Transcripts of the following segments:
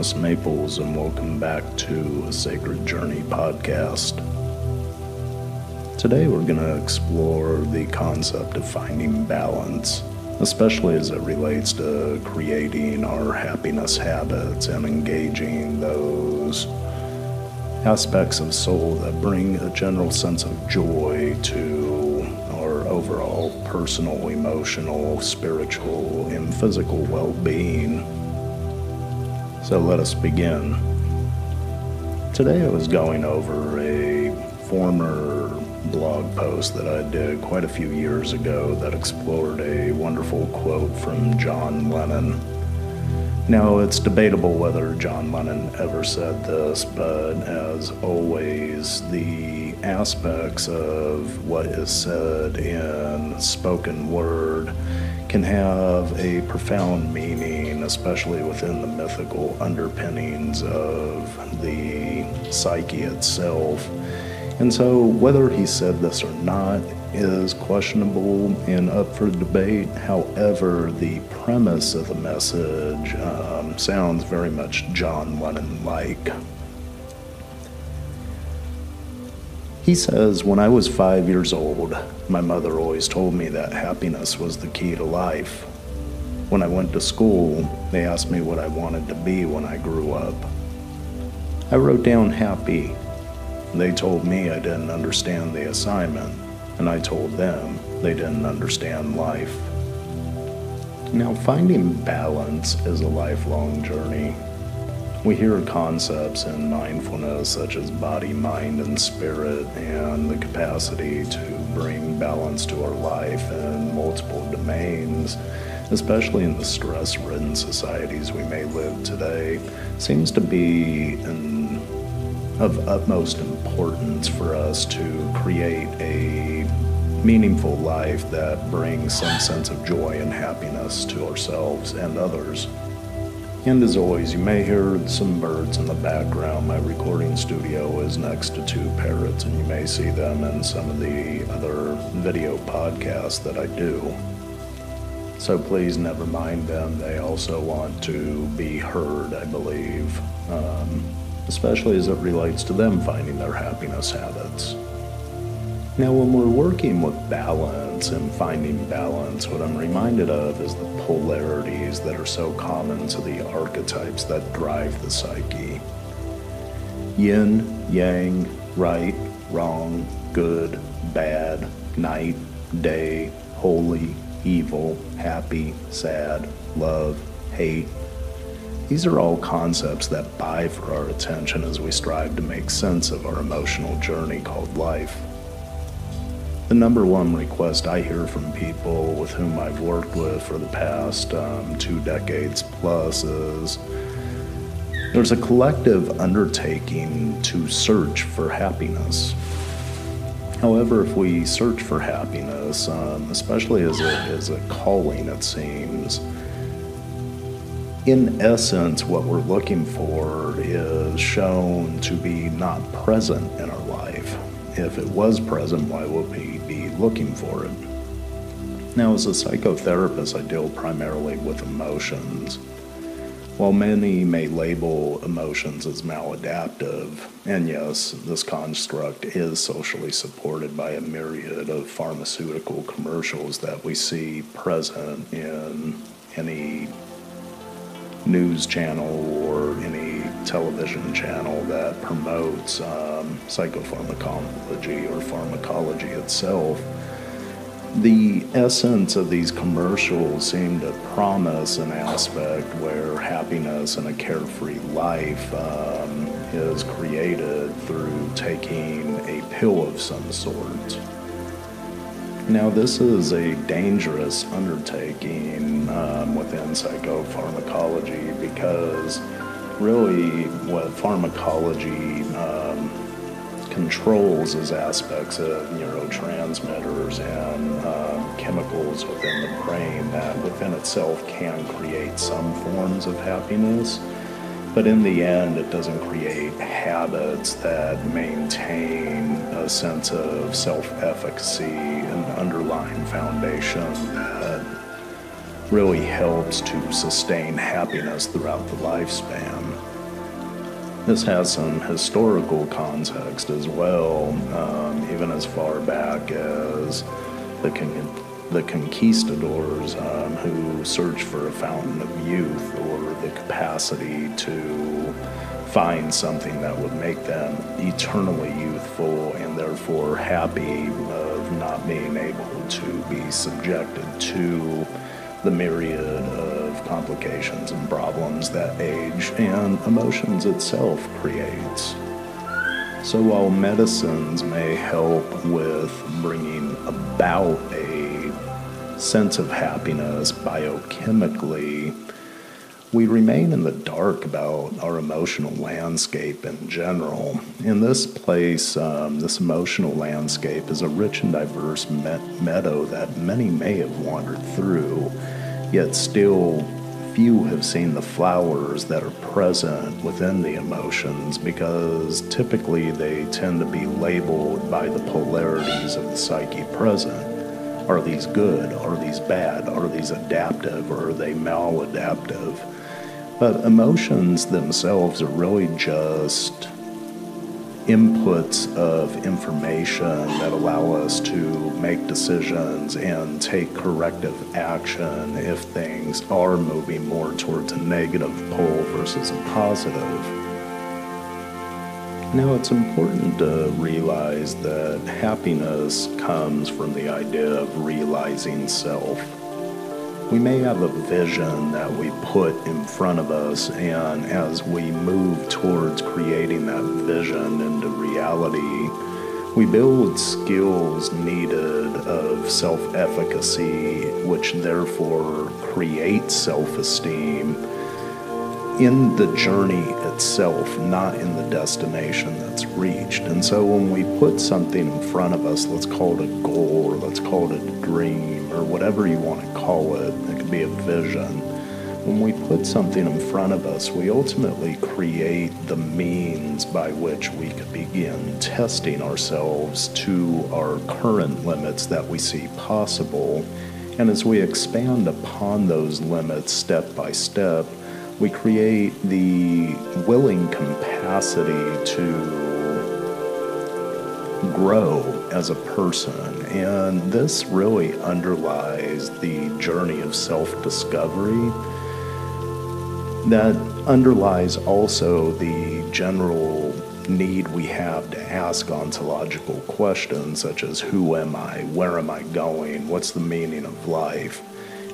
Thomas Maples, and welcome back to a Sacred Journey podcast. Today we're going to explore the concept of finding balance, especially as it relates to creating our happiness habits and engaging those aspects of soul that bring a general sense of joy to our overall personal, emotional, spiritual, and physical well-being. So let us begin. Today I was going over a former blog post that I did quite a few years ago that explored a wonderful quote from John Lennon. Now, it's debatable whether John Lennon ever said this, but as always, the aspects of what is said in spoken word can have a profound meaning, especially within the mythical underpinnings of the psyche itself. And so whether he said this or not is questionable and up for debate. However, the premise of the message sounds very much John Lennon-like. He says, "When I was 5 years old, my mother always told me that happiness was the key to life. When I went to school, they asked me what I wanted to be when I grew up. I wrote down happy. They told me I didn't understand the assignment, and I told them they didn't understand life." Now, finding balance is a lifelong journey. We hear concepts in mindfulness such as body, mind, and spirit, and the capacity to bring balance to our life in multiple domains, especially in the stress-ridden societies we may live today, seems to be of utmost importance for us to create a meaningful life that brings some sense of joy and happiness to ourselves and others. And as always, you may hear some birds in the background. My recording studio is next to two parrots, and you may see them in some of the other video podcasts that I do. So please never mind them. They also want to be heard, I believe, especially as it relates to them finding their happiness habits. Now, when we're working with balance and finding balance, what I'm reminded of is the polarities that are so common to the archetypes that drive the psyche. Yin, yang, right, wrong, good, bad, night, day, holy, evil, happy, sad, love, hate. These are all concepts that vie for our attention as we strive to make sense of our emotional journey called life. The number one request I hear from people with whom I've worked with for the past 2 decades plus is there's a collective undertaking to search for happiness. However, if we search for happiness, especially as a calling, it seems, in essence, what we're looking for is shown to be not present in our life. If it was present, why would we be looking for it? Now, as a psychotherapist, I deal primarily with emotions. While many may label emotions as maladaptive, and yes, this construct is socially supported by a myriad of pharmaceutical commercials that we see present in any news channel or any television channel that promotes psychopharmacology or pharmacology itself, the essence of these commercials seem to promise an aspect where happiness and a carefree life is created through taking a pill of some sort. Now, this is a dangerous undertaking within psychopharmacology because really what pharmacology controls is aspects of neurotransmitters and chemicals within the brain that within itself can create some forms of happiness. But in the end, it doesn't create habits that maintain a sense of self-efficacy and underlying foundation that really helps to sustain happiness throughout the lifespan. This has some historical context as well, even as far back as the conquistadors who searched for a fountain of youth or the capacity to find something that would make them eternally youthful and therefore happy of not being able to be subjected to the myriad of complications and problems that age and emotions itself creates. So while medicines may help with bringing about a sense of happiness biochemically, we remain in the dark about our emotional landscape in general. In this place, this emotional landscape is a rich and diverse meadow that many may have wandered through, yet still few have seen the flowers that are present within the emotions, because typically they tend to be labeled by the polarities of the psyche present. Are these good? Are these bad? Are these adaptive? Or are they maladaptive? But emotions themselves are really just inputs of information that allow us to make decisions and take corrective action if things are moving more towards a negative pole versus a positive. Now, it's important to realize that happiness comes from the idea of realizing self. We may have a vision that we put in front of us, and as we move towards creating that vision into reality, we build skills needed of self-efficacy, which therefore creates self-esteem in the journey itself, not in the destination that's reached. And so when we put something in front of us, let's call it a goal, or let's call it a dream, or whatever you want to call it, it could be a vision. When we put something in front of us, we ultimately create the means by which we could begin testing ourselves to our current limits that we see possible. And as we expand upon those limits step by step, we create the willing capacity to grow as a person. And this really underlies the journey of self-discovery that underlies also the general need we have to ask ontological questions such as who am I, where am I going, what's the meaning of life.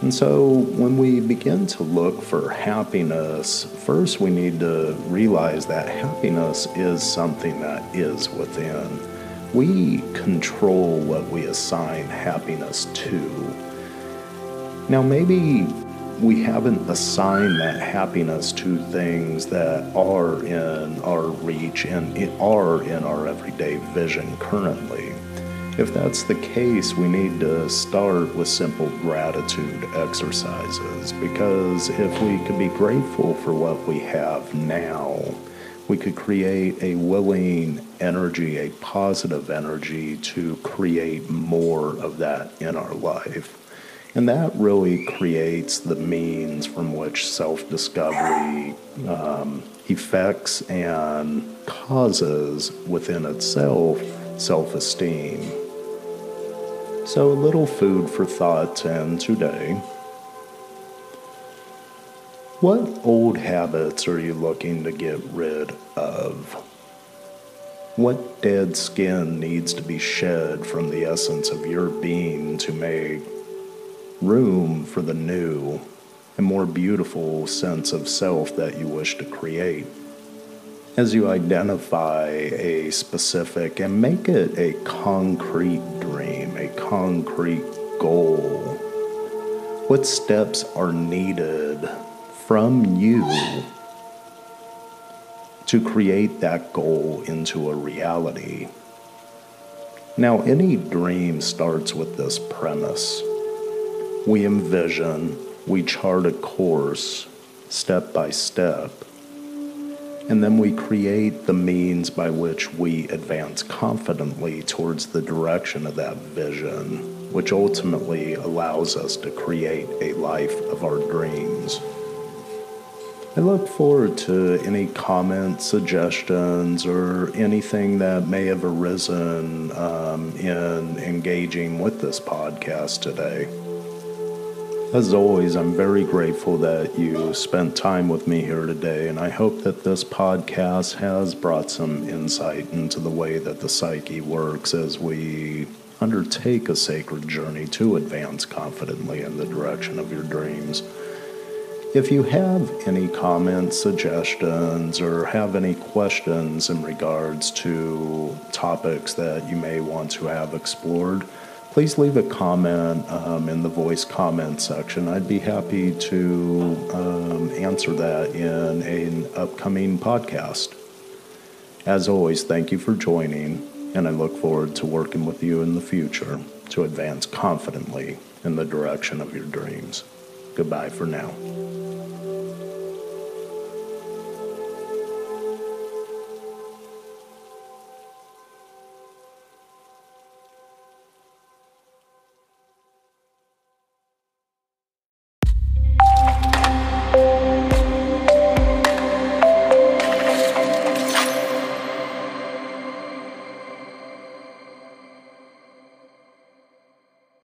And so when we begin to look for happiness, first we need to realize that happiness is something that is within. We control what we assign happiness to. Now maybe we haven't assigned that happiness to things that are in our reach and are in our everyday vision currently. If that's the case, we need to start with simple gratitude exercises, because if we could be grateful for what we have now, we could create a willing energy, a positive energy to create more of that in our life. And that really creates the means from which self-discovery effects and causes within itself self-esteem. So a little food for thought and today. What old habits are you looking to get rid of? What dead skin needs to be shed from the essence of your being to make room for the new and more beautiful sense of self that you wish to create? As you identify a specific and make it a concrete dream, a concrete goal, what steps are needed from you to create that goal into a reality? Now, any dream starts with this premise. We envision, we chart a course step by step, and then we create the means by which we advance confidently towards the direction of that vision, which ultimately allows us to create a life of our dreams. I look forward to any comments, suggestions, or anything that may have arisen in engaging with this podcast today. As always, I'm very grateful that you spent time with me here today, and I hope that this podcast has brought some insight into the way that the psyche works as we undertake a sacred journey to advance confidently in the direction of your dreams. If you have any comments, suggestions, or have any questions in regards to topics that you may want to have explored, please leave a comment in the voice comment section. I'd be happy to answer that in an upcoming podcast. As always, thank you for joining, and I look forward to working with you in the future to advance confidently in the direction of your dreams. Goodbye for now.